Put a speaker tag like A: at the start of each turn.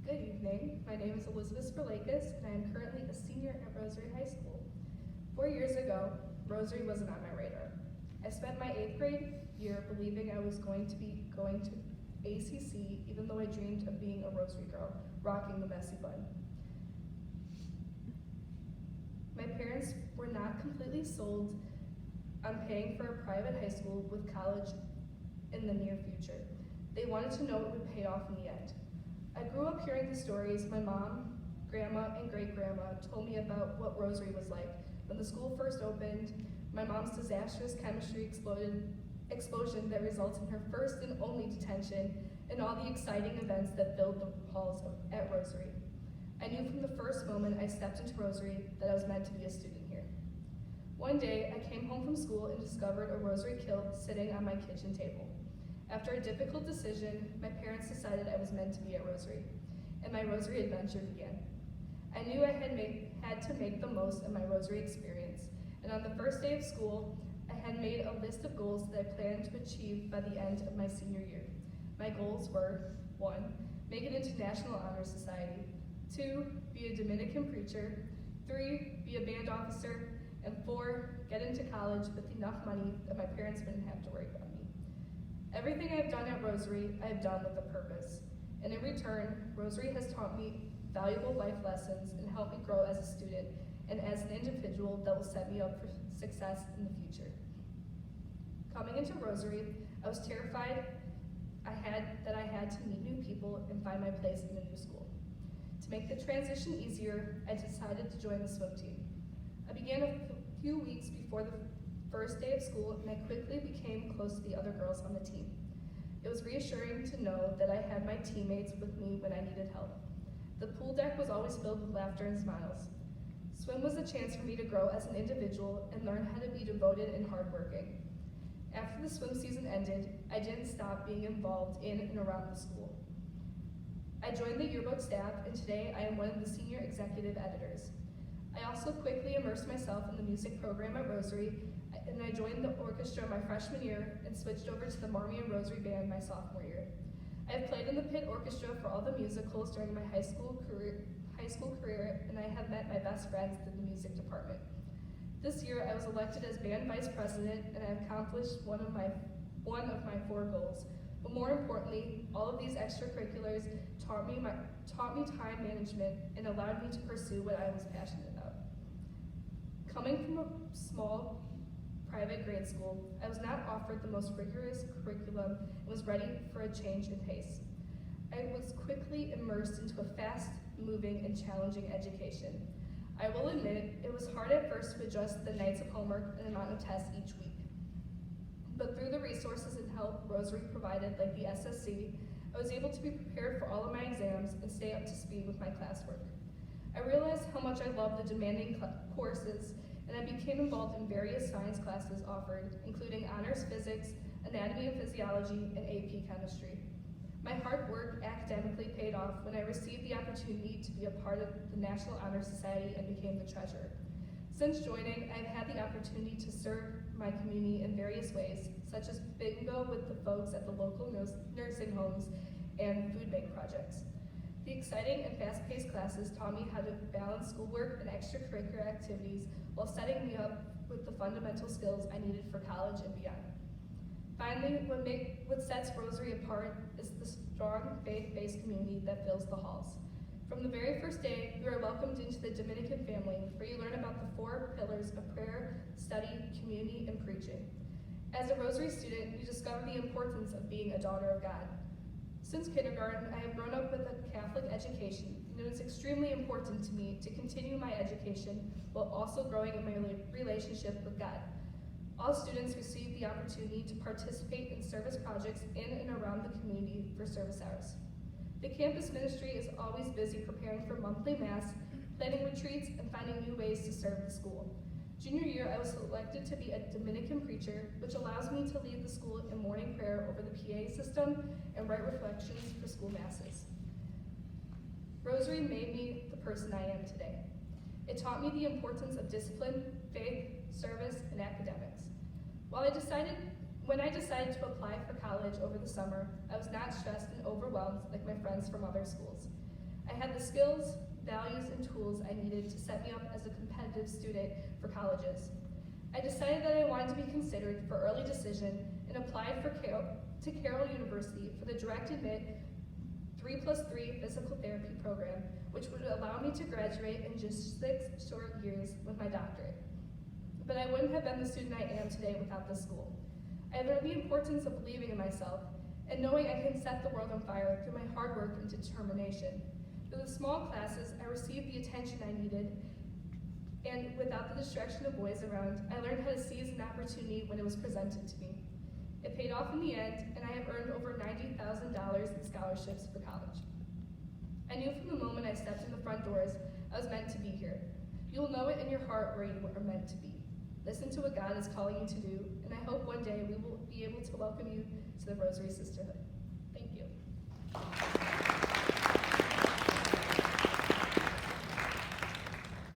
A: Good evening. My name is Elizabeth Sperlakis, and I am currently a senior at Rosary High School. 4 years ago, Rosary wasn't on my radar. I spent my 8th grade year believing I was going to be going to ACC, even though I dreamed of being a Rosary girl, rocking the messy bun. My parents were not completely sold on paying for a private high school with college in the near future. They wanted to know it would pay off in the end. I grew up hearing the stories my mom, grandma, and great-grandma told me about what Rosary was like when the school first opened, my mom's disastrous chemistry explosion that resulted in her first and only detention, and all the exciting events that filled the halls at Rosary. I knew from the first moment I stepped into Rosary that I was meant to be a student here. One day, I came home from school and discovered a Rosary kilt sitting on my kitchen table. After a difficult decision, my parents decided I was meant to be at Rosary, and my Rosary adventure began. I knew I had to make the most of my Rosary experience, and on the first day of school, I had made a list of goals that I planned to achieve by the end of my senior year. My goals were: 1, make it into National Honor Society; 2, be a Dominican preacher; 3, be a band officer; and 4, get into college with enough money that my parents wouldn't have to worry about me. Everything I've done at Rosary, I've done with a purpose. And in return, Rosary has taught me valuable life lessons and helped me grow as a student and as an individual that will set me up for success in the future. Coming into Rosary, I was terrified that I had to meet new people and find my place in a new school. To make the transition easier, I decided to join the swim team. I began a few weeks before the first day of school, and I quickly became close to the other girls on the team. It was reassuring to know that I had my teammates with me when I needed help. The pool deck was always filled with laughter and smiles. Swim was a chance for me to grow as an individual and learn how to be devoted and hardworking. After the swim season ended, I didn't stop being involved in and around the school. I joined the yearbook staff, and today I am one of the senior executive editors. I also quickly immersed myself in the music program at Rosary, and I joined the orchestra my freshman year and switched over to the Marmion Rosary Band my sophomore year. I have played in the pit orchestra for all the musicals during my high school career, and I have met my best friends in the music department. This year, I was elected as band vice president, and I accomplished one of my 4 goals. But more importantly, all of these extracurriculars taught me time management and allowed me to pursue what I was passionate about. Coming from a small private grade school, I was not offered the most rigorous curriculum and was ready for a change in pace. I was quickly immersed into a fast-moving and challenging education. I will admit, it was hard at first to adjust the nights of homework and amount of tests each week. But through the resources and help Rosary provided, like the SSC, I was able to be prepared for all of my exams and stay up to speed with my classwork. I realized how much I loved the demanding courses, and I became involved in various science classes offered, including honors physics, anatomy and physiology, and AP chemistry. My hard work academically paid off when I received the opportunity to be a part of the National Honor Society and became the treasurer. Since joining, I've had the opportunity to serve my community in various ways, such as bingo with the folks at the local nursing homes and food bank projects. The exciting and fast-paced classes taught me how to balance schoolwork and extracurricular activities while setting me up with the fundamental skills I needed for college and beyond. Finally, what sets Rosary apart is the strong faith-based community that fills the halls. From the very first day, you are welcomed into the Dominican family, where you learn about the 4 pillars of prayer, study, community, and preaching. As a Rosary student, you discover the importance of being a daughter of God. Since kindergarten, I have grown up with a Catholic education, and it is extremely important to me to continue my education while also growing in my relationship with God. All students receive the opportunity to participate in service projects in and around the community for service hours. The campus ministry is always busy preparing for monthly mass, planning retreats, and finding new ways to serve the school. Junior year, I was selected to be a Dominican preacher, which allows me to lead the school in morning prayer over the PA system and write reflections for school masses. Rosary made me the person I am today. It taught me the importance of discipline, faith, service, and academics. When I decided to apply for college over the summer, I was not stressed and overwhelmed like my friends from other schools. I had the skills, values, and tools I needed to set me up as a competitive student for colleges. I decided that I wanted to be considered for early decision and applied to Carroll University for the direct admit 3+3 physical therapy program, which would allow me to graduate in just 6 short years with my doctorate. But I wouldn't have been the student I am today without this school. I learned the importance of believing in myself and knowing I can set the world on fire through my hard work and determination. Through the small classes, I received the attention I needed, and without the distraction of boys around, I learned how to seize an opportunity when it was presented to me. It paid off in the end, and I have earned over $90,000 in scholarships for college. I knew from the moment I stepped in the front doors, I was meant to be here. You will know it in your heart where you are meant to be. Listen to what God is calling you to do, and I hope one day we will be able to welcome you to the Rosary Sisterhood. Thank you.